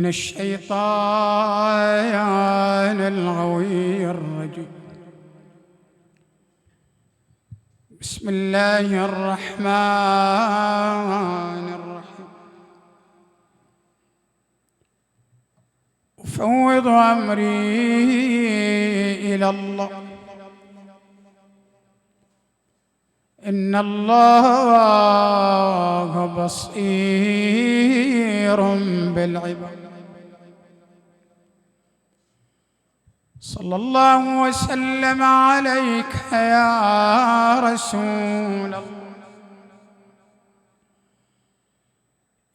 من الشيطان الغوي الرجيم. بسم الله الرحمن الرحيم. أفوض أمري إلى الله إن الله بصير بالعباد. صلى الله وسلم عليك يا رسول الله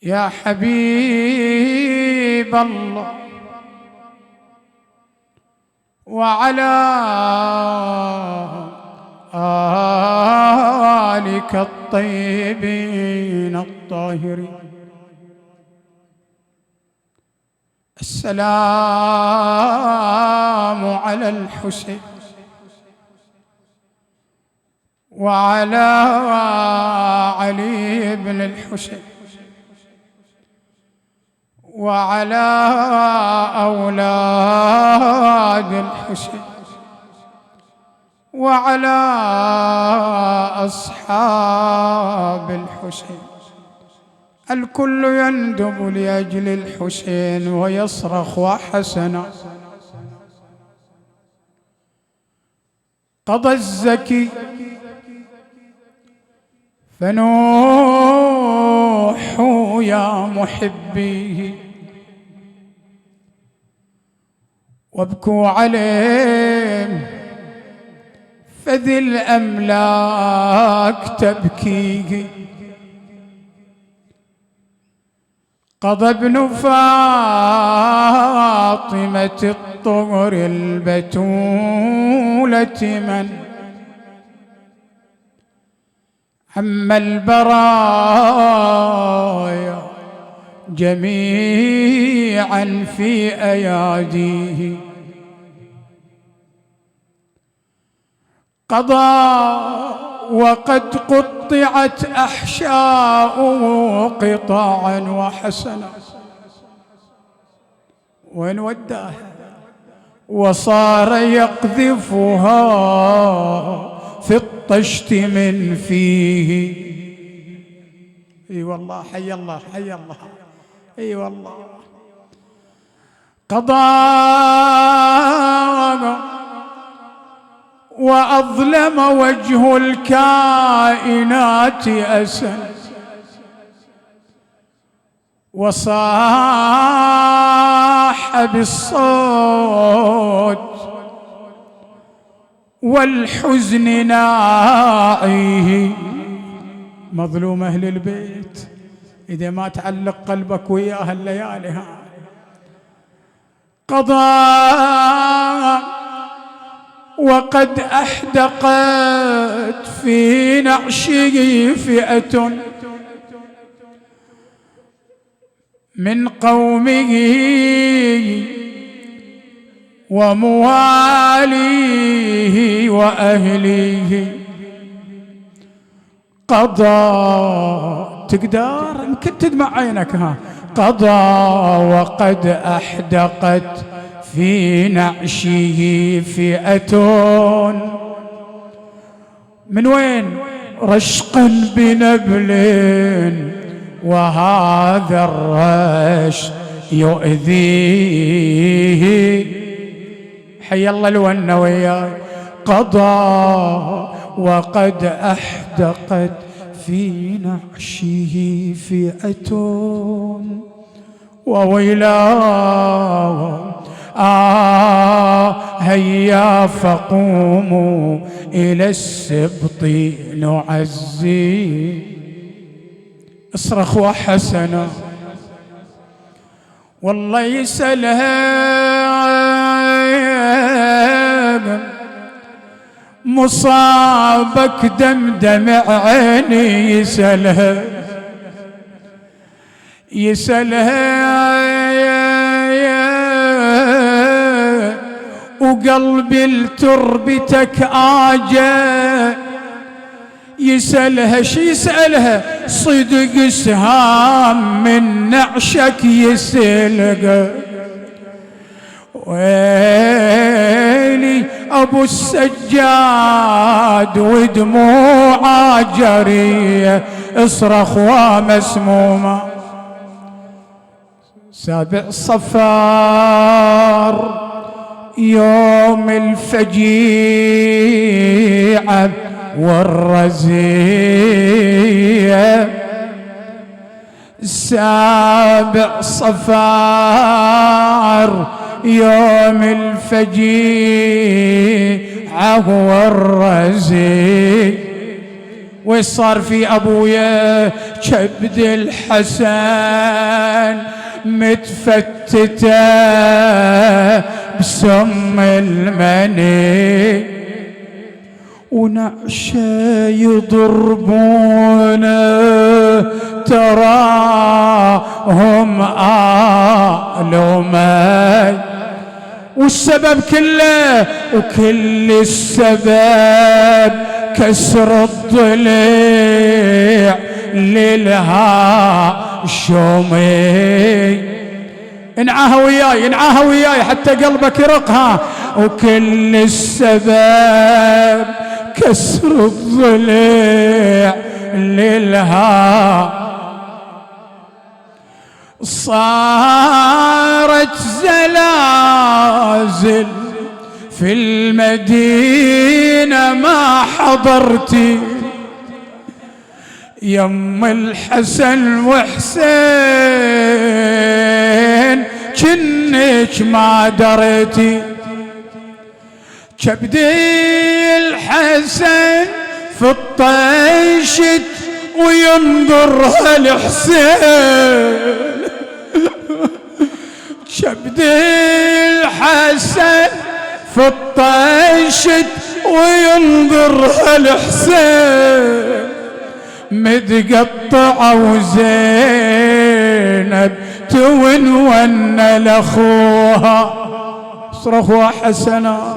يا حبيب الله، وعلى آلك الطيبين الطاهرين. السلام على الحسين وعلى علي بن الحسين وعلى أولاد الحسين وعلى أصحاب الحسين. الكل يندب لأجل الحسين ويصرخ وحسنا. قضى الزكي فنوحوا يا محبيه وابكوا عليه فذي الأملاك تبكيه. قضى ابن فاطمة الطهر البتولة من عم البرايا جميعا في أياديه. قضى وقد قطعت أحشاؤه قطاعا وحسنا. وين وداها؟ وصار يقذفها في الطشت من فيه. اي والله، حي الله حي الله، اي والله. قضى وأظلم وجه الكائنات أسا وصاح بالصوت والحزن ناعيه. مظلوم أهل البيت إذا ما تعلق قلبك وياها الليالي ها. قضى وقد أحدقت في نعشه فئة من قومه ومواليه وأهليه. قضى تقدر يمكن تدمع عينك ها. قضى وقد أحدقت في نعشه فئة من وين؟ رشقا بنبل وهذا الرش يؤذيه. حي الله الونه وياي. قضى وقد أحدقت في نعشه فئة وويلاه هيا فقوموا إلى السبط نعزي. اصرخ وحسنا. والله يسألها مصابك دمدم عيني. يسألها وقلبي لتربتك آجا. يسألها شي يسألها؟ صدق سهام من نعشك يسلق. ويلي ابو السجاد ودموعه جريه اصرخ ومسمومه. 7 صفار يوم الفجيعة والرزية. 7 صفار يوم الفجيعة والرزية. وصار في ابويا كبد الحسن متفتتة بسم المني، ونعشة يضربونه تراهم آلومي. والسبب كله وكل السبب كسر الضلع للهاشمي. انعاها وياي انعاها وياي حتى قلبك يرقها. وكل السبب كسر الضلع للها. صارت زلازل في المدينة ما حضرتي يم الحسن وحسين جنك ما دريتي. كبدي الحسن في الطيشت وينظرها الحسين. كبدي الحسن في الطيشت وينظرها الحسين. متقطعة وزينب تونون لاخوها. صرخوا حسنا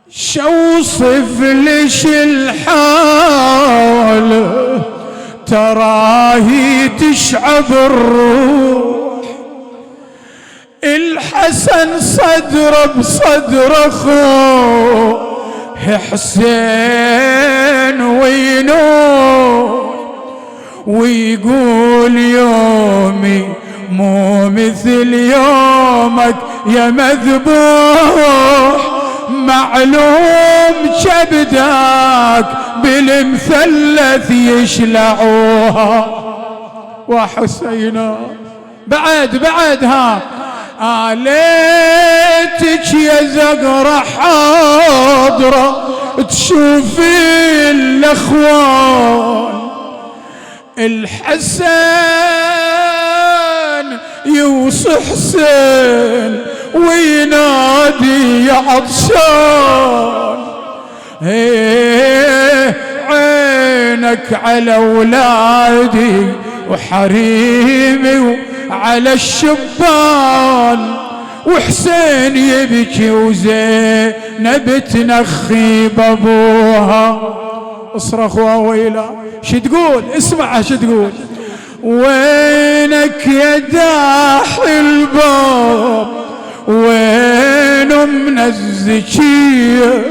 شوصف ليش الحال تراهي تشعب الروح. الحسن صدره بصدر اخوه حسين وينوح. ويقول يومي مو مثل يومك يا مذبوح. معلوم كبدك بالمثلث يشلعوها. وحسينا بعدها ليتك يا زقرة حاضرة تشوفي الاخوان. الحسن يوصي حسين وينادي يا عطشان. عينك على اولادي وحريمي وعلى الشبان. وحسين يبكي وزينب تنخي بابوها. اصرخوا ويلا. شو تقول؟ اسمع شو تقول. وينك يا داح الباب وين من الزكية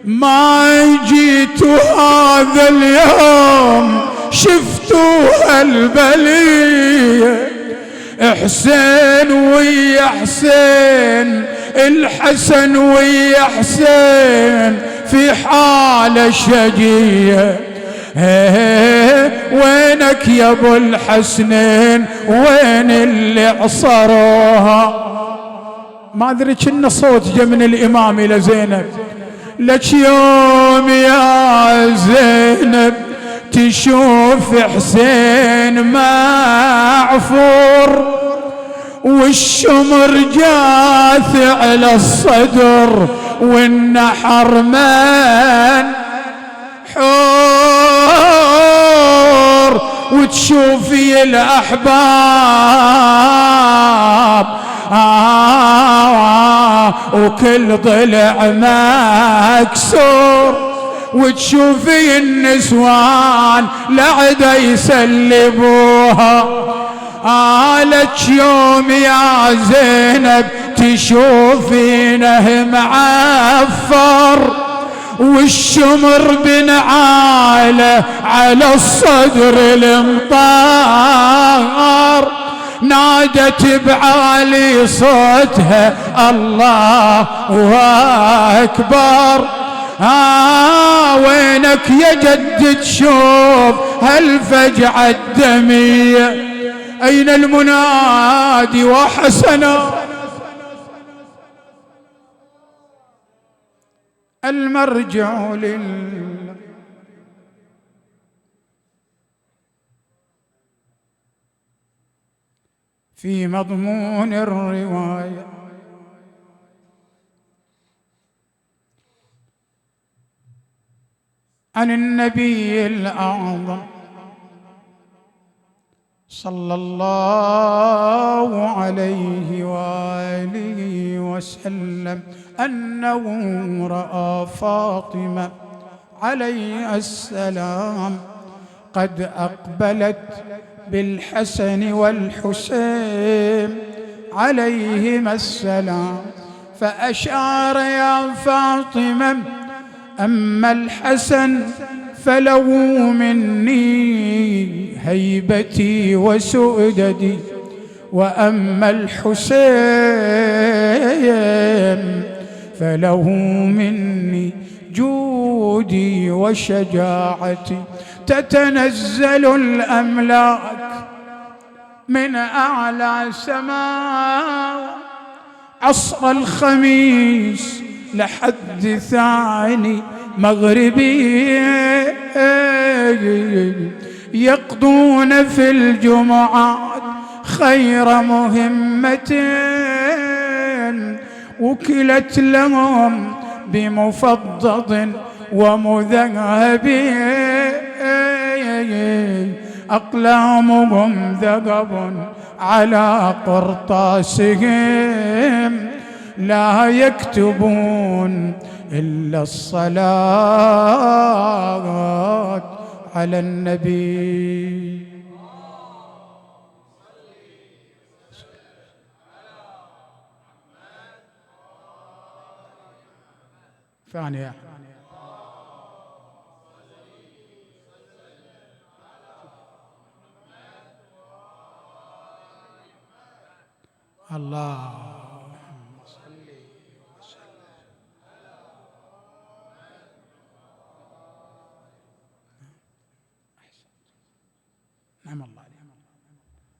ما جيتوا هذا اليوم شفتوا البلية. حسين ويا حسين الحسن ويا حسين في حالة شقية. وينك يا ابو الحسنين وين اللي عصروها. ما ادري كنا صوت جاء من الامام الى زينب. لك يوم يا زينب تشوف حسين معفور والشمر جاث على الصدر والنحر منحور. وتشوفي الأحباب وكل ضلع مكسور. وتشوفي النسوان لعدا يسلبوها. لك يوم يا زينب تشوفينه معفر والشمر بنعاله على الصدر المطار. نادت بعالي صوتها الله أكبر. وينك يا جد تشوف هالفجعة الدمية؟ أين المنادي وحسنا المرجع لله. في مضمون الرواية عن النبي الأعظم صلى الله عليه وآله وسلم أنه رأى فاطمة عليه السلام قد أقبلت بالحسن والحسين عليهما السلام، فأشار يا فاطمة أما الحسن فله مني هيبتي وسؤددي، وأما الحسين فله مني جودي وشجاعتي. تتنزل الأملاك من أعلى سماء عصر الخميس لحد ثاني مغربي، يقضون في الجمعات خير مهمة وكلت لهم بمفضض ومذهب، أقلامهم ذقب على قرطاسهم لا يكتبون إلا الصلاة على النبي. ثانية اللهم صل وسلم. نعم الله عليكم.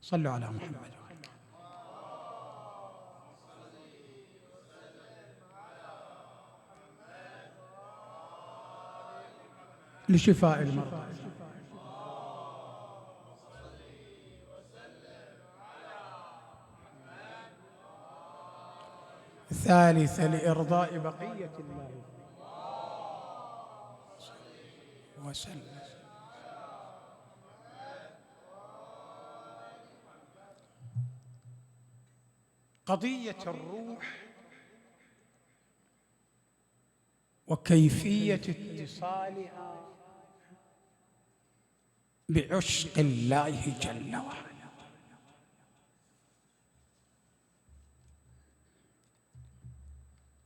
صلوا على محمد. لشفاء المرضى. ثالثة لإرضاء بقية الله وسلم. قضية الروح وكيفية اتصالها بعشق الله جل وعلا.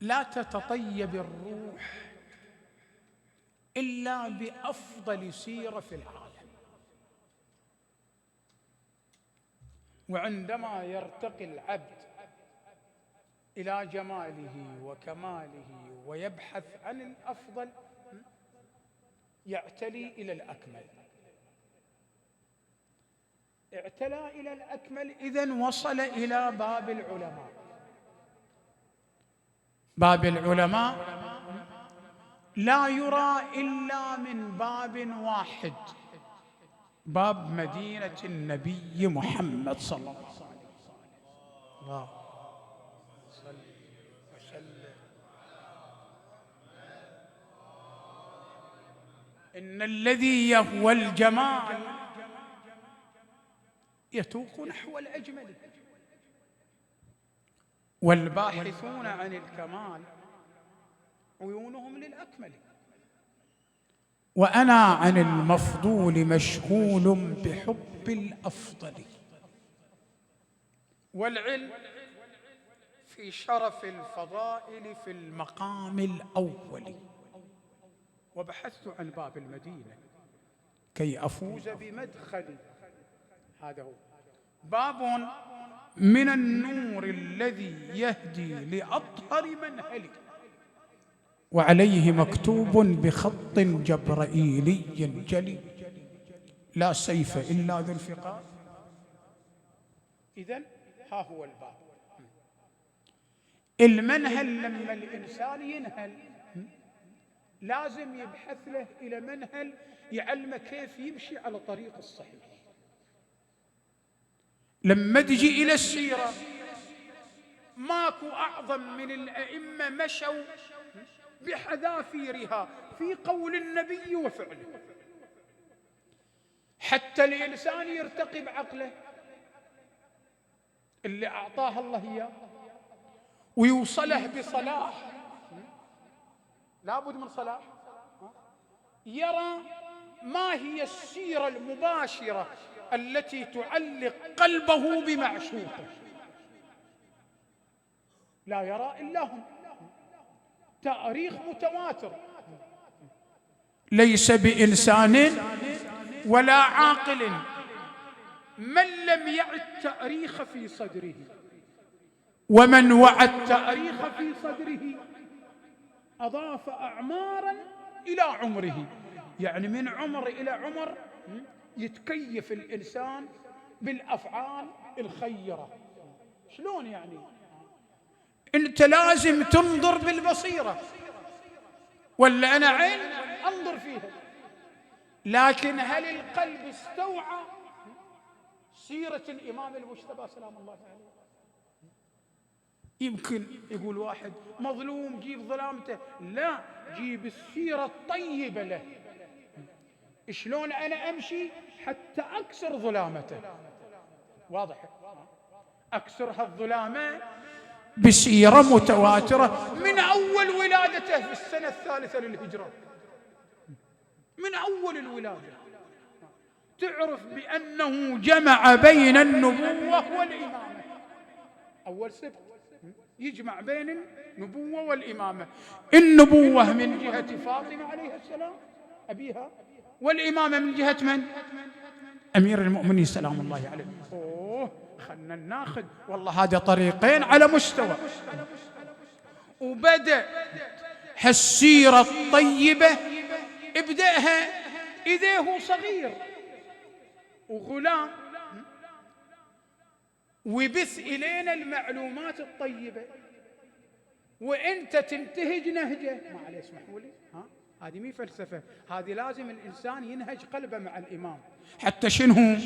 لا تتطيب الروح إلا بأفضل سيرة في العالم، وعندما يرتقي العبد إلى جماله وكماله ويبحث عن الأفضل يعتلي إلى الأكمل. اعتلى إلى الأكمل إذن وصل إلى باب العلماء. باب العلماء لا يرى إلا من باب واحد، باب مدينة النبي محمد صلى الله عليه وسلم. الله صل وسلم. إن الذي يهوى الجمال يتوق نحو الأجمل، والباحثون عن الكمال عيونهم للأكمل. وأنا عن المفضول مشغول بحب الأفضل. والعلم في شرف الفضائل في المقام الأول. وبحثت عن باب المدينة كي أفوز بمدخلي. هذا هو باب من النور الذي يهدي لأطهر منهل، وعليه مكتوب بخط جبرائيلي جلي: لا سيف إلا ذو الفقار. إذن ها هو الباب. المنهل لما الإنسان ينهل لازم يبحث له إلى منهل يعلمه كيف يمشي على طريق الصحيح. لما تجي إلى السيرة ماكو أعظم من الأئمة مشوا بحذافيرها في قول النبي وفعله، حتى الإنسان يرتقي بعقله اللي أعطاه الله إياه ويوصله بصلاح. لابد من صلاح. يرى ما هي السيرة المباشرة التي تعلق قلبه بمعشوقه. لا يرى إلا هم. تاريخ متواتر. ليس بإنسان ولا عاقل من لم يع التاريخ في صدره، ومن وعى التاريخ في صدره أضاف أعمارا إلى عمره. يعني من عمر إلى عمر يتكيف الإنسان بالأفعال الخيرة. شلون يعني؟ أنت لازم تنظر بالبصيرة، ولا أنا عين أنظر فيها، لكن هل القلب استوعى سيرة الإمام المجتبى سلام الله عليه؟ يمكن يقول واحد مظلوم جيب ظلامته، لا، جيب السيرة الطيبة له. شلون أنا أمشي حتى أكسر ظلامته؟ واضح؟ أكسر هالظلامة بسيرة متواترة من أول ولادته في السنة 3 للهجرة. من أول الولادة تعرف بأنه جمع بين النبوة والإمامة. أول سبق يجمع بين النبوة والإمامة. النبوة من جهة فاطمة عليه السلام أبيها، والإمامة من جهة من؟ أمير المؤمنين سلام الله عليه. خلنا ناخذ، والله هذا طريقين على مستوى. وبدأ هالسيرة الطيبة ابدأها إذا هو صغير وغلام، وبث إلينا المعلومات الطيبة، وإنت تنتهج نهجه. ما عليه اسمحوا لي، هذه مي فلسفة، هذه لازم الإنسان ينهج قلبه مع الإمام حتى شنو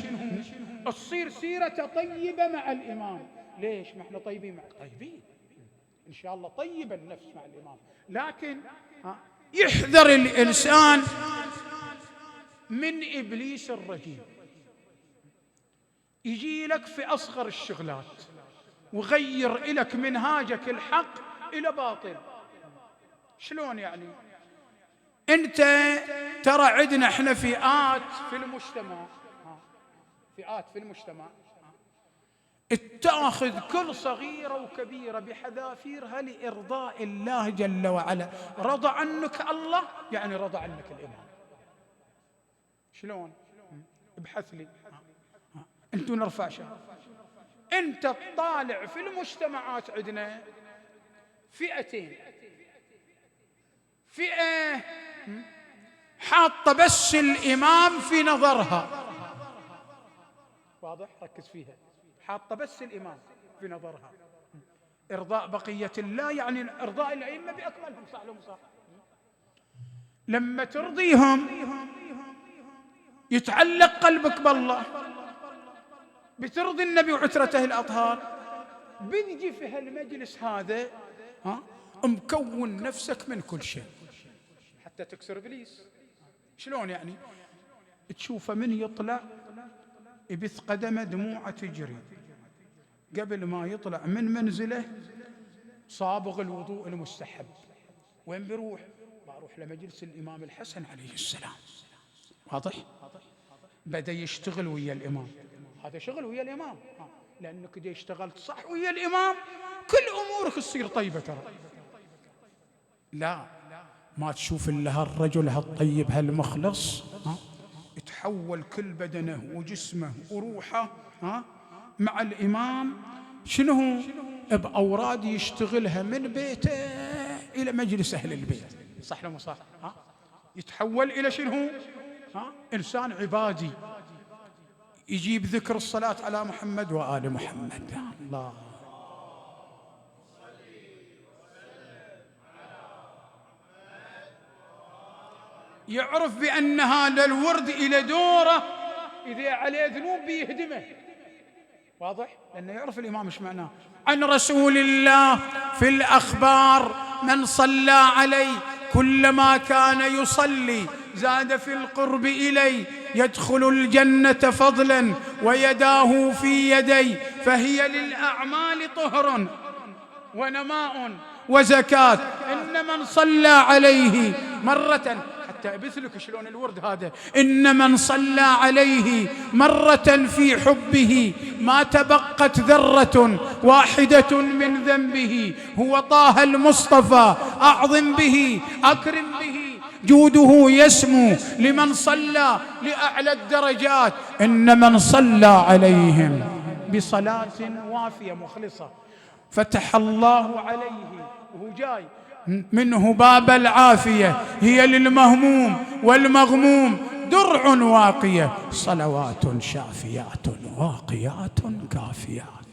تصير سيرة طيبة مع الإمام. ليش؟ ما احنا طيبين مع طيبين إن شاء الله، طيب النفس مع الإمام، لكن يحذر الإنسان من إبليس الرجيم. يجي لك في أصغر الشغلات وغير إلك منهاجك الحق إلى باطل. شلون يعني؟ أنت ترى عندنا احنا فئات في المجتمع، فئات في المجتمع اتاخذ كل صغيرة وكبيرة بحذافيرها لإرضاء الله جل وعلا. رضى عنك الله يعني رضى عنك الإمام. شلون؟ ابحث لي. انتو نرفع شهر. انت تطالع في المجتمعات عندنا فئتين: فئة حاطة بس الإمام في نظرها، واضح؟ ركز فيها، حاطة بس الإمام في نظرها، إرضاء بقية الله يعني إرضاء الأئمة بأكملهم، صح لهم صح؟ لما ترضيهم يتعلق قلبك بالله، بترضي النبي وعترته الأطهار، بنجي في هالمجلس هذا مكون نفسك من كل شيء حتى تكسر إبليس. شلون يعني؟ تشوفه من يطلع يبث قدمه دموعه تجري، قبل ما يطلع من منزله صابغ الوضوء المستحب. وين بيروح؟ أروح لمجلس الإمام الحسن عليه السلام. واضح؟ بدأ يشتغل ويا الإمام، هذا شغل ويا الإمام، لأنك إذا اشتغلت صح ويا الإمام كل أمورك تصير طيبة. ترى لا، ما تشوف إلا هالرجل هالطيب هالمخلص يتحول كل بدنه وجسمه وروحه مع الإمام شنو بأوراد يشتغلها من بيته إلى مجلس أهل البيت. صح لو صح؟ يتحول إلى شنو؟ إنسان عبادي، يجيب ذكر الصلاة على محمد وآل محمد. الله يعرف بأن هذا الورد إلى دوره، إذا عليه ذنوب بيهدمه. واضح؟ لأنه يعرف الإمام إيش معناه. عن رسول الله في الأخبار: من صلى علي كلما كان يصلي زاد في القرب إلي، يدخل الجنة فضلا ويداه في يدي، فهي للأعمال طهر ونماء وزكاة. إن من صلى عليه مرة، حتى أبثلك شلون الورد هذا، إن من صلى عليه مرة في حبه ما تبقت ذرة واحدة من ذنبه، هو طه المصطفى أعظم به أكرم به، جوده يسمو لمن صلى لأعلى الدرجات. إن من صلى عليهم بصلاة وافية مخلصة فتح الله عليه، وهو جاي منه باب العافية، هي للمهموم والمغموم درع واقية، صلوات شافيات واقيات كافيات.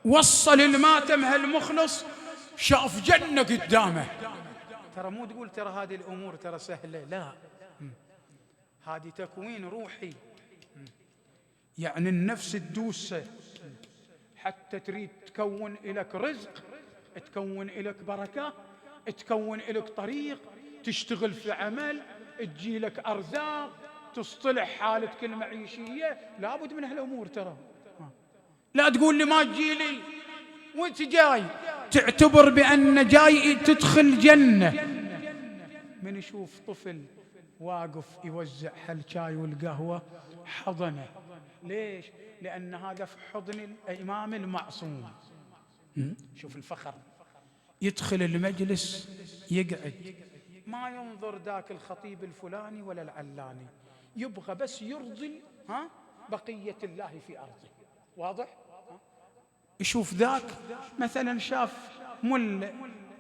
وصل الماتم هالمخلص، شاف جنة قدامه. ترى مو تقول ترى هذه الأمور ترى سهلة، لا، هذه تكوين روحي. يعني النفس تدوسه حتى تريد تكون إلك رزق، تكون إلك بركة، تكون إلك طريق، تشتغل في عمل، تجي لك أرزاق، تصطلح حالتك المعيشية. لابد من هالأمور. ترى لا تقول لي ما تجي لي وانت جاي تعتبر بأن جاي تدخل جنة. من يشوف طفل واقف يوزع هالشاي والقهوة حضنه. ليش؟ لأن هذا في حضن الإمام المعصوم. شوف الفخر. يدخل المجلس يقعد، ما ينظر ذاك الخطيب الفلاني ولا العلاني، يبغى بس يرضي بقية الله في أرضه. واضح؟ يشوف ذاك مثلا شاف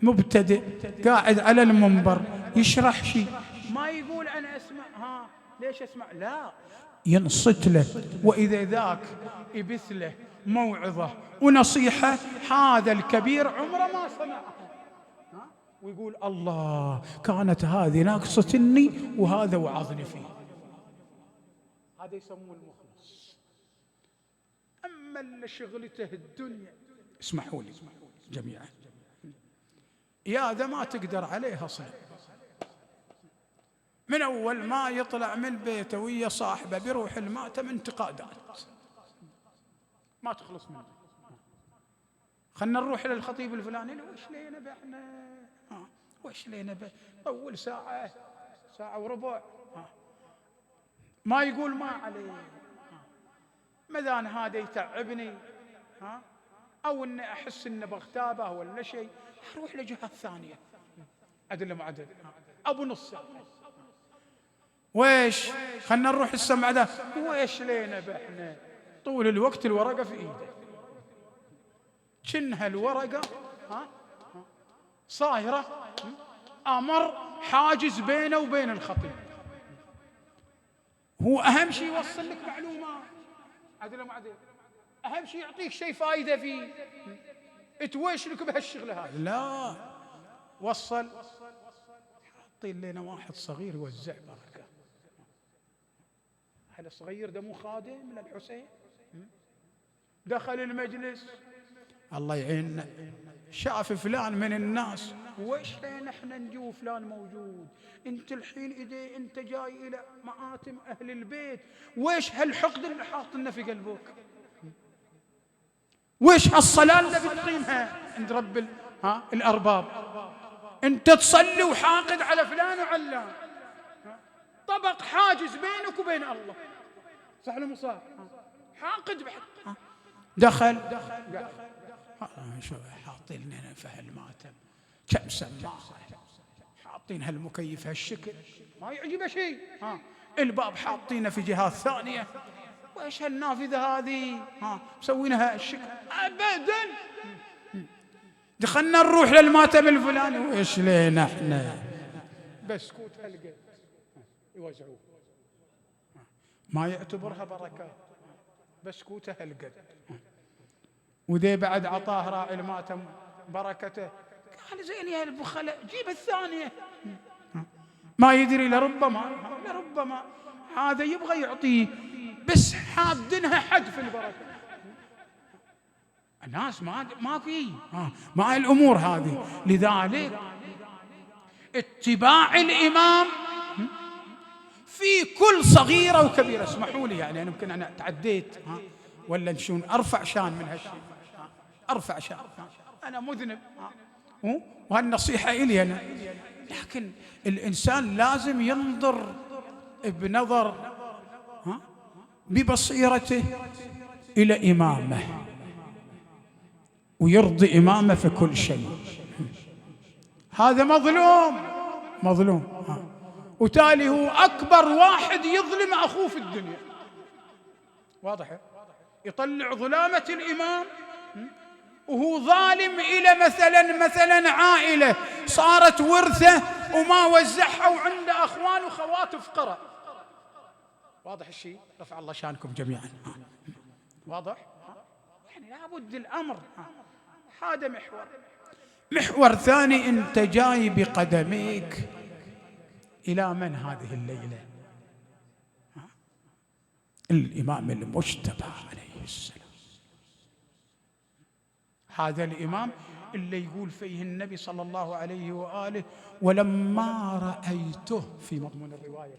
مبتدئ قاعد على المنبر يشرح شيء، ما يقول أنا أسمع، ليش أسمع؟ لا، ينصت له. وإذا ذاك يبث له موعظة ونصيحة، هذا الكبير عمره ما سمعها، ويقول الله كانت هذه ناقصتني وهذا وعظني فيه. هذا يسموه المخلص. أما اللي شغلته الدنيا، اسمحوا لي جميعا، يا ذا ما تقدر عليه أصلا. من أول ما يطلع من بيته ويا صاحبه بيروح الماتم انتقادات ما تخلص منه. خلنا نروح للخطيب الفلاني، وش لينا بإحنا وش لينا طول ساعة وربع، ما يقول ما عليه، مذان هذا يتعبني، أو إني أحس إني بغتابه ولا شيء، أروح لجهة ثانية عدل معدل أبو نص ساعة. ويش خلنا نروح السمع ده، ويش لينا بإحنا طول الوقت الورقة في إيده، كنها الورقة صايرة أمر حاجز بينه وبين الخطيب. هو أهم شيء يوصل لك معلومات عدل معدل، أهم شيء يعطيك شيء فايدة فيه، تويش لك بهالشغلة هذه. لا، وصل حاطين لنا واحد صغير يوزع بركة. هذا الصغير ده مو خادم من الحسين، دخل المجلس الله يعيننا، شاف فلان من الناس، وش لين احنا نجو فلان موجود، انت الحين اذا انت جاي الى مآتم اهل البيت، وش هالحقد اللي حاط لنا في قلبك؟ ويش هالصلاة اللي بتقيمها عند رب الأرباب؟ أنت تصلي وحاقد على فلان وعلان، طبق حاجز بينك وبين الله، صح ولا مو صح؟ حاقد بعد. دخل شو حاطين لنا فهالماتم كم سماعة، حاطين هالمكيف هالشكل ما يعجبه شيء، الباب حاطينه في جهات ثانية، وايش هالنافذة هذه مسوينها الشكل ابدا. دخلنا نروح للماتم الفلاني، وايش لينا احنا بسكوت هالقد يوزعوه، ما يعتبرها بركات، بسكوته هالقد. وذي بعد عطاه راعي الماتم بركته، قال زين يا البخلاء جيب الثانية، ما يدري لربما هذا يبغى يعطيه بس حادنها حد في البركة. الناس ما في ما الأمور هذه. لذلك اتباع الإمام في كل صغيرة وكبيرة. اسمحوا لي يعني يمكن أنا تعديت ولا نشون أرفع شان من هالشيء، أرفع شان، أنا مذنب وهالنصيحة إلي أنا، لكن الإنسان لازم ينظر بنظر ببصيرته إلى إمامه ويرضي إمامه في كل شيء. هذا مظلوم وتالي هو أكبر واحد يظلم أخوه في الدنيا. واضح؟ يطلع ظلامة الإمام وهو ظالم إلى مثلا عائلة صارت ورثة وما وزعها وعنده أخوان وخوات فقراء. واضح الشيء؟ رفع الله شانكم جميعا. واضح؟ يعني لابد الأمر. هذا محور ثاني، أنت جاي بقدميك إلى من هذه الليلة؟ الإمام المجتبى عليه السلام. هذا الإمام اللي يقول فيه النبي صلى الله عليه وآله: ولما رأيته، في مضمون الرواية،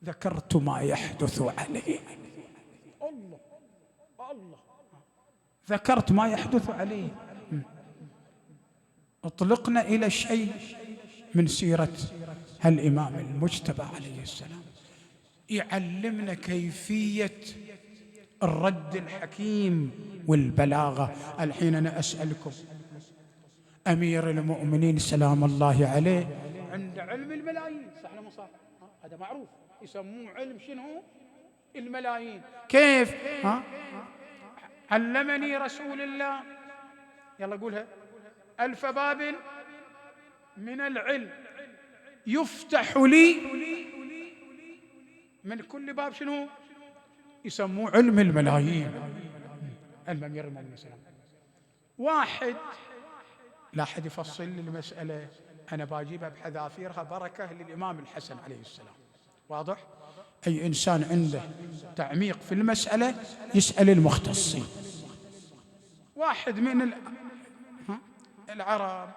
ذكرت ما يحدث عليه. الله ذكرت ما يحدث عليه. اطلقنا إلى شيء من سيرة هالإمام المجتبى عليه السلام، يعلمنا كيفية الرد الحكيم والبلاغة. الحين أنا أسألكم، أمير المؤمنين سلام الله عليه عند علم الملايين، صح ولا مو صح؟ هذا معروف، يسموه علم شنو؟ الملايين. كيف؟ علمني رسول الله، يلا قولها: 1000 باب من العلم يفتح لي من كل باب شنو؟ يسموه علم الملايين. الأمير المؤمنين سلام. واحد لا أحد يفصل لي المسألة، أنا باجيبها بحذافيرها، بركة للإمام الحسن عليه السلام. واضح؟ أي إنسان عنده تعميق في المسألة يسأل المختصين. واحد من العرب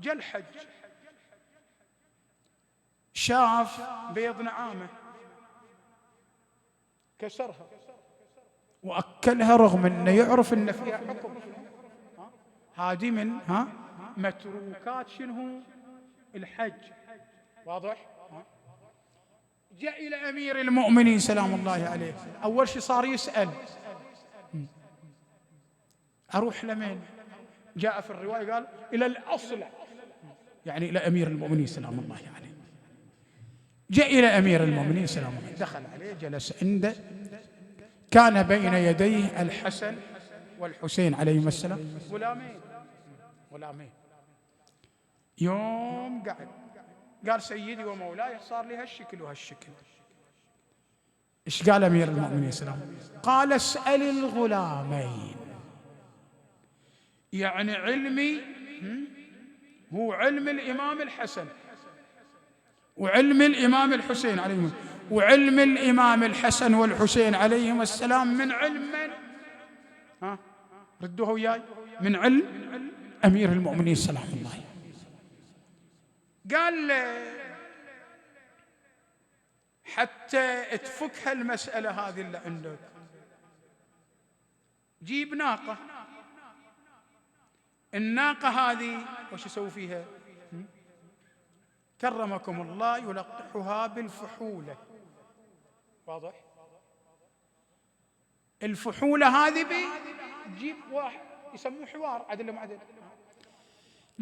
جاء الحج، شاف بيض نعامة كسرها وأكلها رغم أنه يعرف أن فيها حكم. هذه من متروكات شنو؟ الحج. واضح؟ جاء إلى أمير المؤمنين سلام الله عليه، أول شيء صار يسأل: أروح لمن؟ جاء في الرواية قال: إلى الأصلع، يعني إلى أمير المؤمنين سلام الله عليه. جاء إلى أمير المؤمنين سلام الله عليه، دخل عليه، جلس عنده، كان بين يديه الحسن والحسين عليهما السلام، غلامين. يوم قال: سيدي ومولاي، صار لي هالشكل وهالشكل. إيش قال أمير المؤمنين سلام الله عليه؟ قال: اسأل الغلامين. يعني علمي هو علم الإمام الحسن وعلم الإمام الحسين عليهم السلام، وعلم الإمام الحسن والحسين عليهم السلام من علم من؟ ردوه وياي، من علم أمير المؤمنين سلام الله عليه. قال حتى تفك هالمسألة هذه اللي عندك، جيب ناقة، الناقة هذه وش يسوي فيها؟ كرمكم الله يلقحها بالفحولة، واضح؟ الفحولة هذه بيجيب واحد يسموه حوار، عدل معدل،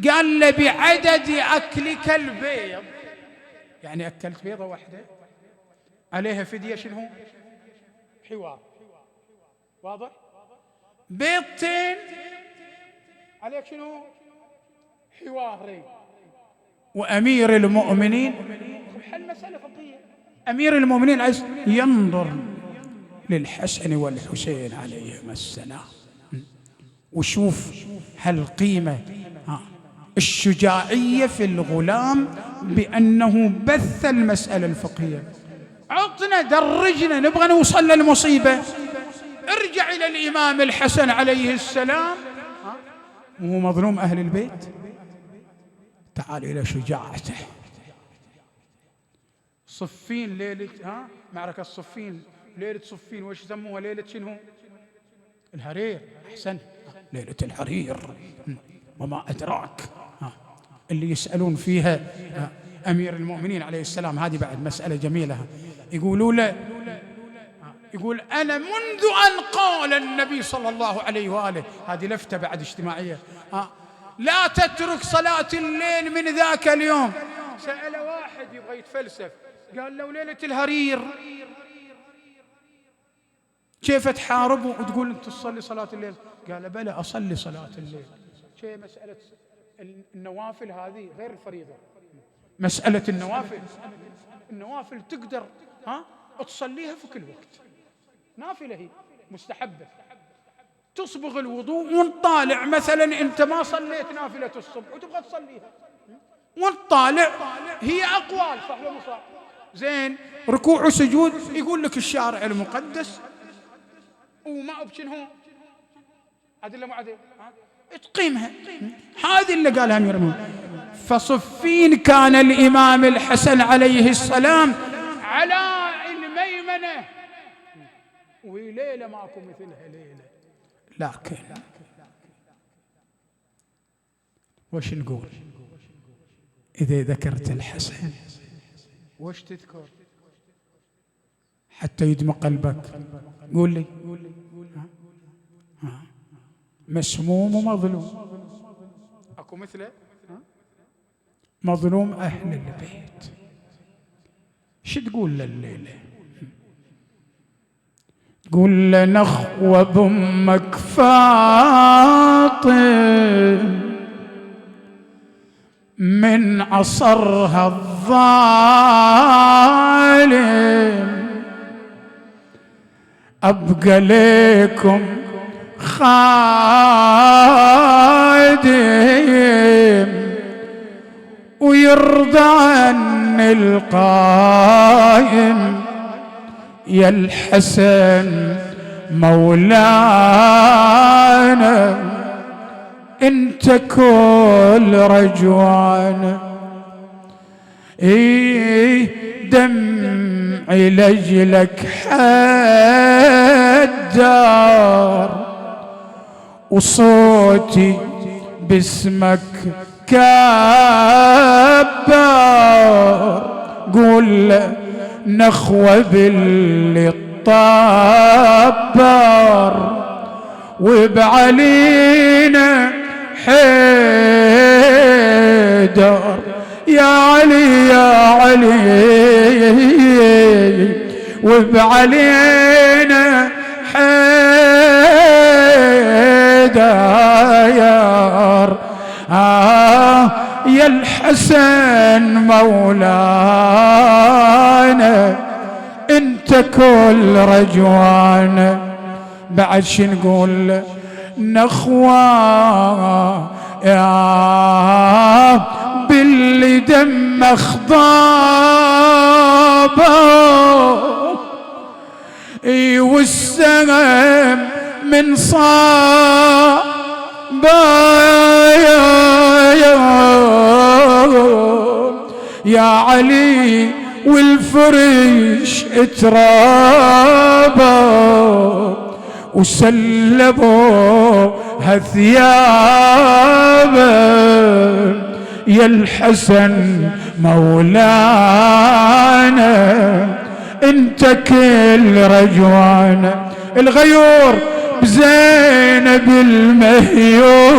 قال له بعدد أكلك البيض، يعني أكلت بيضة واحدة عليها فدية شنو؟ حوار، واضح؟ بيضتين عليك شنو؟ حوارين. وأمير المؤمنين حل مسألة فقهية، أمير المؤمنين عايز ينظر للحسن والحسين عليهما السلام وشوف هالقيمة الشجاعية في الغلام بأنه بث المسألة الفقهية. عطنا درجنا، نبغى نوصل للمصيبة، ارجع إلى الإمام الحسن عليه السلام وهو مظلوم أهل البيت، تعال إلى شجاعته. صفين ليلة معركة صفين، ليلة صفين وش يسموها؟ ليلة شنو؟ الحرير. أحسن، ليلة الحرير. وما أدراك، اللي يسألون فيها أمير المؤمنين عليه السلام، هذه بعد مسألة جميلة. يقولوا له، يقول أنا منذ أن قال النبي صلى الله عليه وآله، هذه لفتة بعد اجتماعية، لا تترك صلاة الليل من ذاك اليوم. سأل واحد يبغى يتفلسف، قال له ليلة الهرير كيف تحاربه وتقول أنت تصلي صلاة الليل؟ قال بلى أصلي صلاة الليل. شيء مسألة النوافل هذه غير الفريضة، مسألة النوافل تقدر تصليها في كل وقت، نافلة هي مستحبة، تصبغ الوضوء ونطالع مثلا أنت ما صليت نافلة الصبح وتبغى تصليها ونطالع، هي أقوال صح ولا مو صح؟ زين، ركوع وسجود يقول لك الشارع المقدس وما بشنو أدلة معدل تقيمها، هذه اللي قالها أمير المؤمنين. فصفين كان الإمام الحسن عليه السلام على الميمنة، وهي ليلة ماكو مثلها ليلة. لكن وش نقول إذا ذكرت الحسن؟ وش تذكر حتى يدمى قلبك؟ قول لي. مسموم ومظلوم، أكو مثله؟ مظلوم أهل البيت. شو تقول لليلة؟ تقول لنخوة بأمك فاطم من عصرها الظالم، أبقى ليكم خادم ويرضى عني القائم، يا الحسن مولانا انت كل رجوانا، دمعي لجلك حدار وصوتي باسمك كبار، قول نخوة باللي الطبار وبعلينا حيدر، يا علي يا علي وبعلينا حيدر، يا الحسن مولانا انت كل رجوانا. بعد شنقول؟ نخوة يا باللي دم خضابه والسهم من صابه، يا علي والفرش اترابه وسلبوا هالثيابه يا الحسن مولانا انت كل رجوانا. الغيور بزينب المهيوب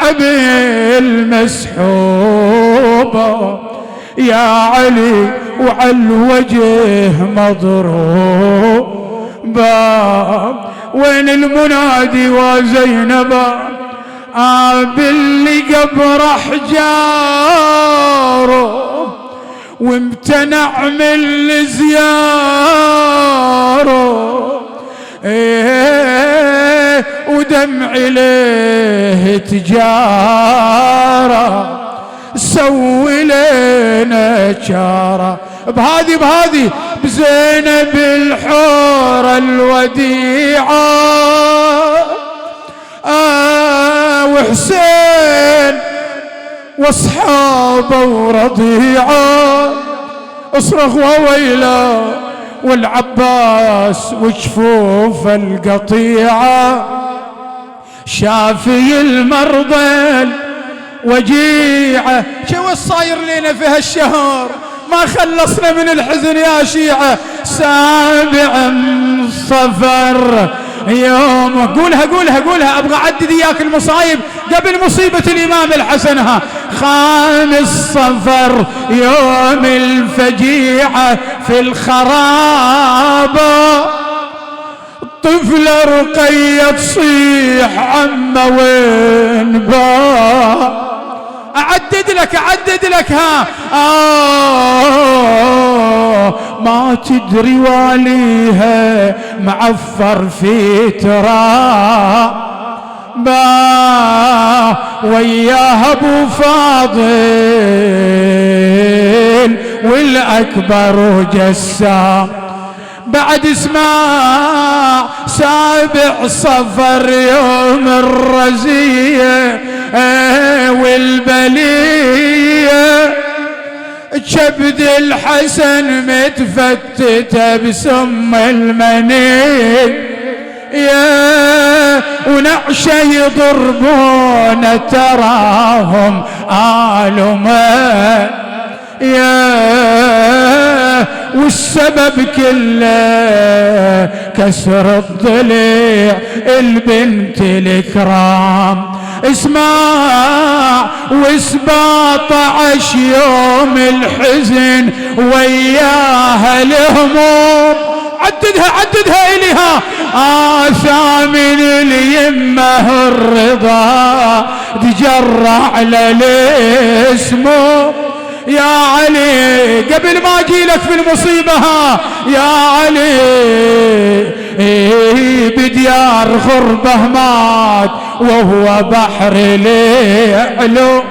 وبالحبل مسحوبة يا علي وعلى الوجه مضروب. وين المنادي وزينبا باللي قبر احجاره وامتنع من زياره ودمع له تجاره سوي لنا شاره. بهذه بزينب الحورة الوديعة وحسين واصحابه ورضيعه اصرخ وويلا والعباس وجفوف القطيعة شافي المرضى وجيعة. شو الصاير لنا في هالشهر ما خلصنا من الحزن يا شيعة. 7 صفر يوم قولها ابغى اعدد اياك المصايب قبل مصيبة الامام الحسن. 5 صفر يوم الفجيعة في الخرابة طفلة رقية تصيح عمه وين با. اعدد لك ما تدري واليها معفر في تراب وياها ابو فاضل والاكبر جسام. بعد اسمع 7 صفر يوم الرزية والبلية كبد الحسن متفتتة بسم المني ونعشه يضربون تراهم آلما والسبب كله كسر الضلع البنت الكرام. اسمع 17 يوم الحزن وياها الهموم. عددها إليها 8 اليمه الرضا تجرع للاسمه. يا علي قبل ما اجيلك في المصيبة يا علي بديار غربة مات وهو بحر ليعلو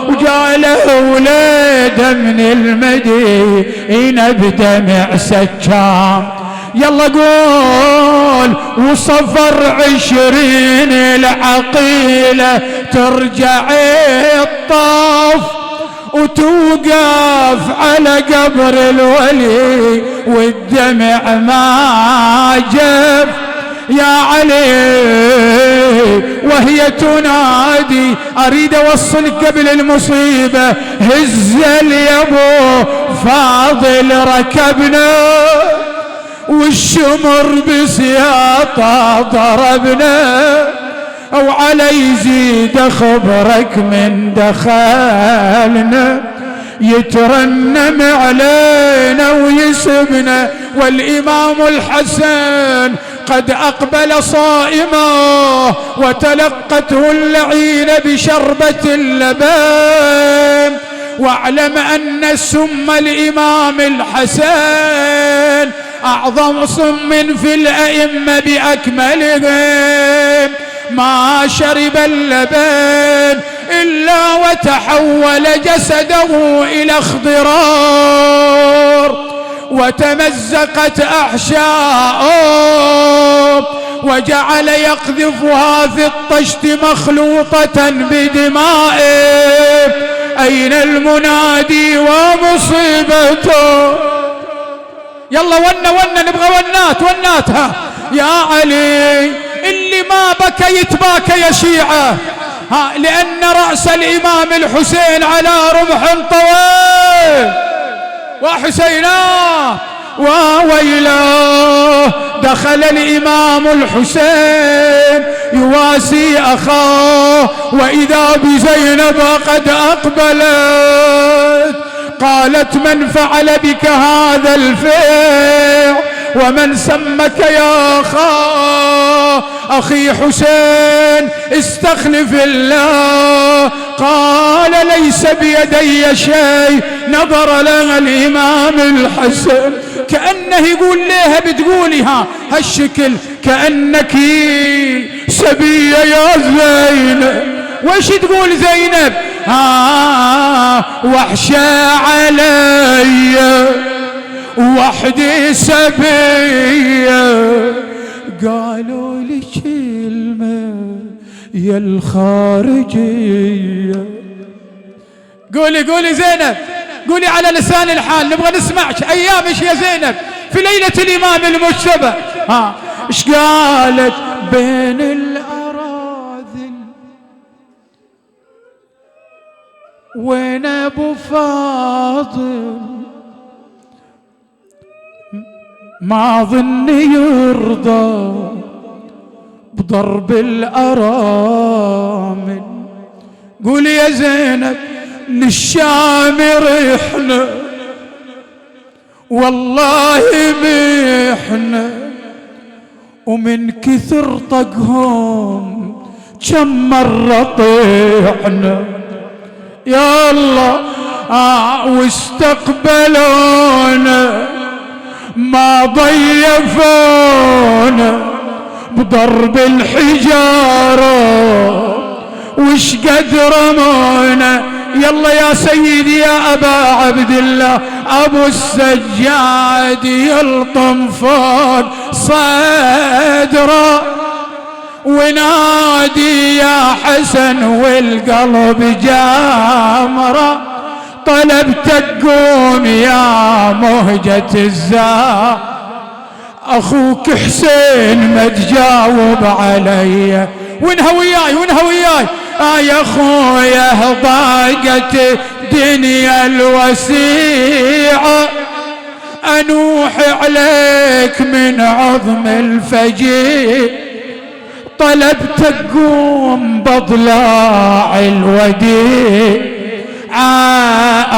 وجاء له ولاده من المدينة بدمع سكام. يلا قول وصفر 20 العقيلة ترجع الطاف وتوقف على قبر الولي والدمع ما جف. يا علي وهي تنادي اريد اوصلك قبل المصيبة هز اليابو فاضل ركبنا والشمر بسياطة ضربنا او على يزيد خبرك من دخلنا يترنم علينا ويسبنا. والامام الحسن قد اقبل صائما وتلقته اللعين بشربة اللبن. واعلم ان سم الامام الحسن اعظم سم في الائمة باكملهم. ما شرب اللبن الا وتحول جسده الى اخضرار وتمزقت احشاؤه وجعل يقذفها في الطشت مخلوطة بدمائه. اين المنادي ومصيبته يلا ونا نبغى وناتها يا علي. اللي ما بكى يتباكى يا شيعة، لأن رأس الإمام الحسين على رمح طويل. وحسينا وويلاه، دخل الإمام الحسين يواسي أخاه، وإذا بزينب قد أقبلت. قالت: من فعل بك هذا الفعل ومن سمك يا أخي حسين؟ استخلف الله. قال: ليس بيدي شيء. نظر لها الإمام الحسن كأنه يقول لها بتقولي هالشكل كأنك سبية يا زينب. وش تقول زينب؟ وحشة علي وحدي سبية. قالوا لي كلمة يا الخارجية. قولي زينب، قولي على لسان الحال، نبغى نسمعك. أيامش يا زينب في ليلة الإمام المجتبى. ايش قالت؟ بين الأراذل وين أبو فاضل، ما ظني يرضى بضرب الأرامل. قولي يا زينب للشام رحنا والله محنا، ومن كثر طقهم كم مرة طيحنا. يا الله واستقبلونا ما ضيفونا بضرب الحجارة، وش قد رمونا. يلا يا سيدي يا أبا عبد الله، أبو السجاد يلطم فوق صدره ونادي يا حسن والقلب جامره. طلب تقوم يا مهجة الزار، أخوك حسين ما تجاوب علي. وينها وياي يا خويا ضاقت دنيا الوسيعة، أنوح عليك من عظم الفجيع. طلب تقوم بضلاع الوديع،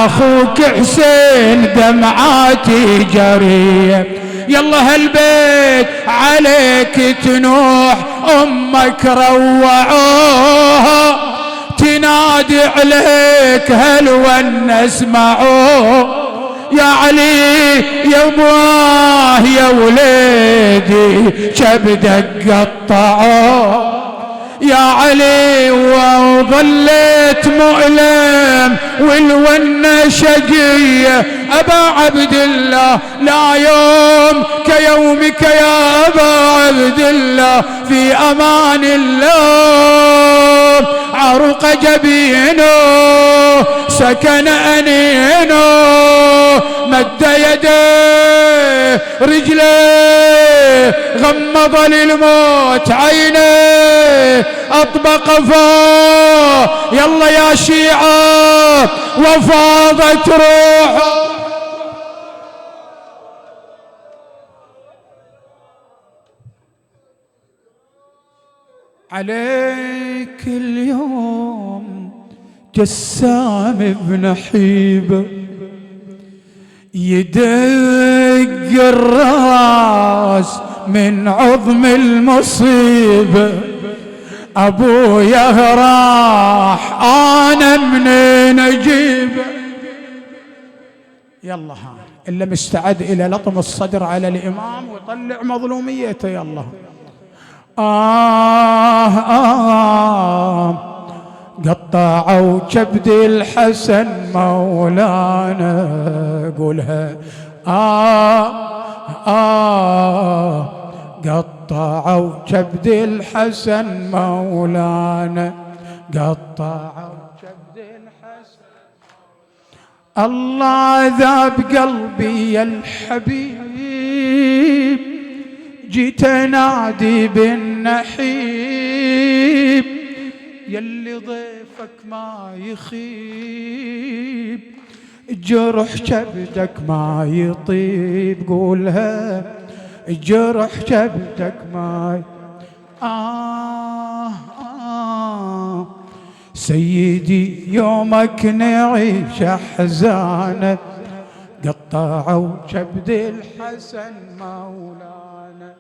أخوك حسين دمعاتي جرية. يلا هالبيت عليك تنوح، أمك روعوها تنادي عليك هل ونسمعوه. يا علي يا ابواه يا وليدي كبدك قطعوه. يا علي وظليت مؤلم والونة شقية. أبا عبد الله لا يوم كيومك يا أبا عبد الله، في أمان الله عرق جبينه سكن أنينه. مد يديه رجليه غمض للموت عينيه أطبق فاه. يلا يا شيعة وفاضت روحه. عليك اليوم جسام بن حيبة يدق الراس من عظم المصيبة. أبويا راح أنا منين أجيبه. يلا إلا مستعد إلى لطم الصدر على الإمام ويطلع مظلوميته. يلا قطعوا كبد الحسن مولانا. قولها قطعوا كبد الحسن مولانا. قطعوا كبد الحسن الله ذاب قلبي يا الحبيب، جيت انادي بالنحيب، يلي ضيفك ما يخيب، جرح كبدك ما يطيب. قولها جرح كبدك ما سيدي يومك نعيش احزانه، قطعوا كبد الحسن مولانا،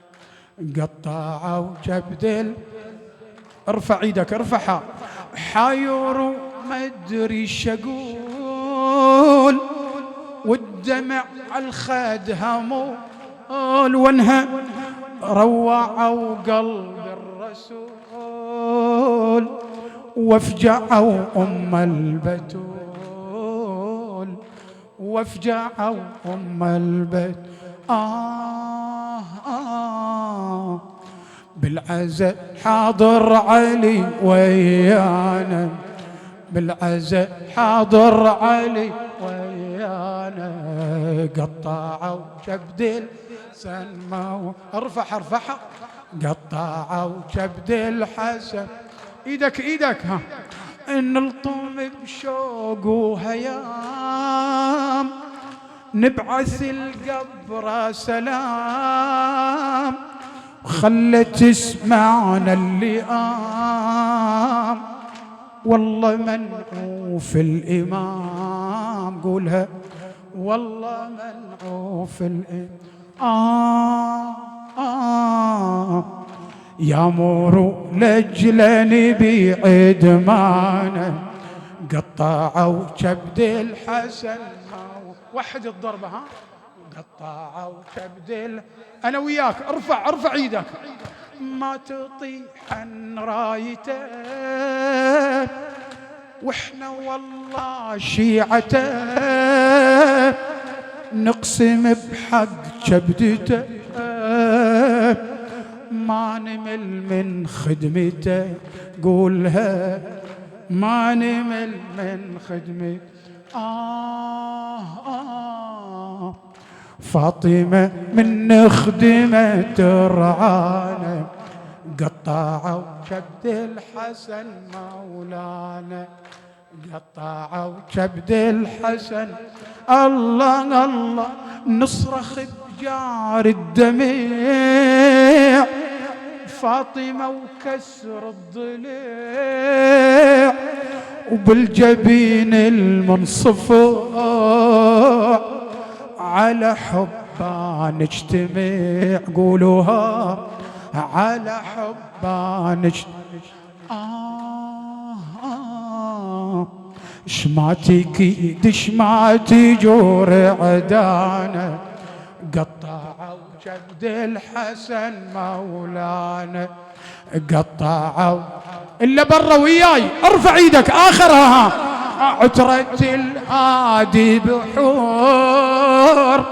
قطعوا كبد ارفع ايدك ارفعها. حاير ما ادري شقول، والدمع على الخد همول، وانها روعوا قلب الرسول، وافجعوا ام البتول، وافجعوا ام البتول. بالعزاء حاضر علي ويانا، بالعزاء حاضر علي ويانا، قطعوا كبد الحسن ارفعها، قطعوا كبد الحسن. ايدك ايدك ها. نلطم بشوق وهيام، نبعث القبر سلام، وخلت تسمعنا اللئام، والله منعوف الإمام. قولها والله منعوف الإمام. يامر لجل نبي عدمانه، قطعوا كبد الحسن. وحد الضربة ها. قطعوا كبد أنا وياك ارفع ايدك. ما تطيح عن رايته، واحنا والله شيعته، نقسم بحق كبدته، ما نمل من خدمته. قولها ما نمل من خدمته. فاطمة من خدمة ترعانا، قطعوا كبد الحسن مولانا، قطعوا كبد الحسن. الله الله نصرخ بجار الدميع، فاطمة وكسر الضليع، وبالجبين المنصفع، على حبان اجتمع. قولوها على حبان اجتمع. شماتي كيد شماتي جور عدانا، قطعوا كبد الحسن مولانا، قطعوا. إلا برا وياي ارفع ايدك آخرها. عترة الهادي بحور،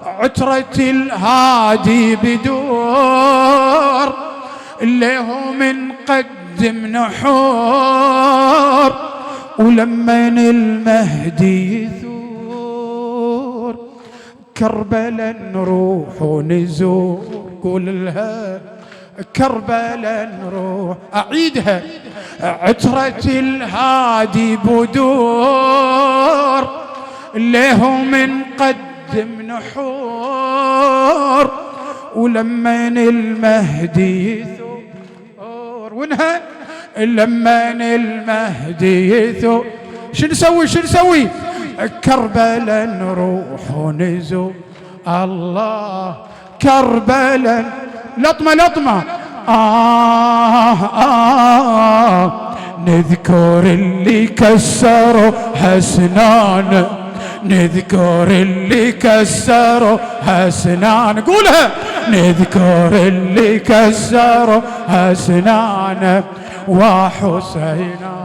عترة الهادي بدور، له من قدم نحور، ولمن المهدي يثور، كربلا نروح ونزور. قول لها كربلا نروح. أعيدها. عترة الهادي بدور، له من قدم نحور، ولمن المهدي يثور. وينها لمن المهدي يثور. شو نسوي كربلا نروح ونزور. الله كربلا لطمة. نذكر اللي كسروا حسنان، نذكر اللي كسروا حسنان. قولها نذكر اللي كسروا حسنان، وحسينا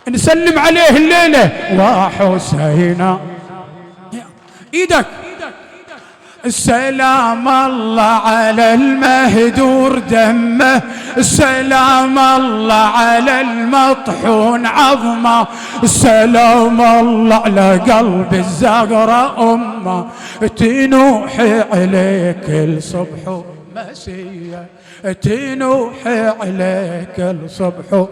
نسلم عليه الليلة. وحسينا ايدك. السلام الله على المهدور دمه، سلام الله على المطحون عظمه، سلام الله على قلب الزهرة أمه، تنوحي عليك الصبح مسية، تنوحي عليك الصبح.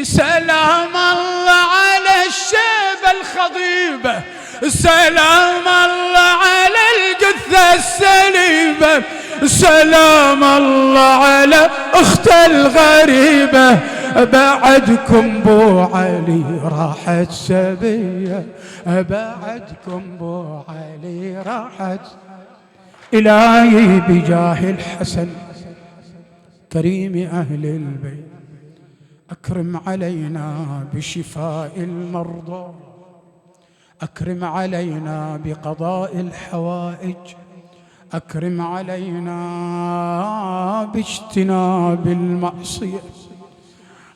سلام الله على الشيبة الخضيبة، سلام الله على الجثة السليبة، سلام الله على أخت الغريبة، بعدكم بو علي راحت سبية، بعدكم بو علي راحت. إلهي بجاه الحسن كريم أهل البيت أكرم علينا بشفاء المرضى، أكرم علينا بقضاء الحوائج، أكرم علينا باجتناب المعصية،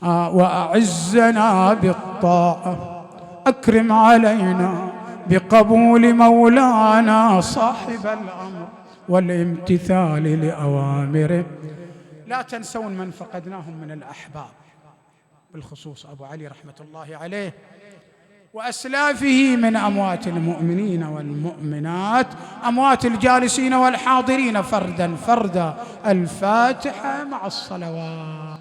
وأعزنا بالطاعة، أكرم علينا بقبول مولانا صاحب الأمر والامتثال لأوامره. لا تنسون من فقدناهم من الأحباب، بالخصوص أبو علي رحمة الله عليه وأسلافه من أموات المؤمنين والمؤمنات، أموات الجالسين والحاضرين فردا فردا. الفاتحة مع الصلوات.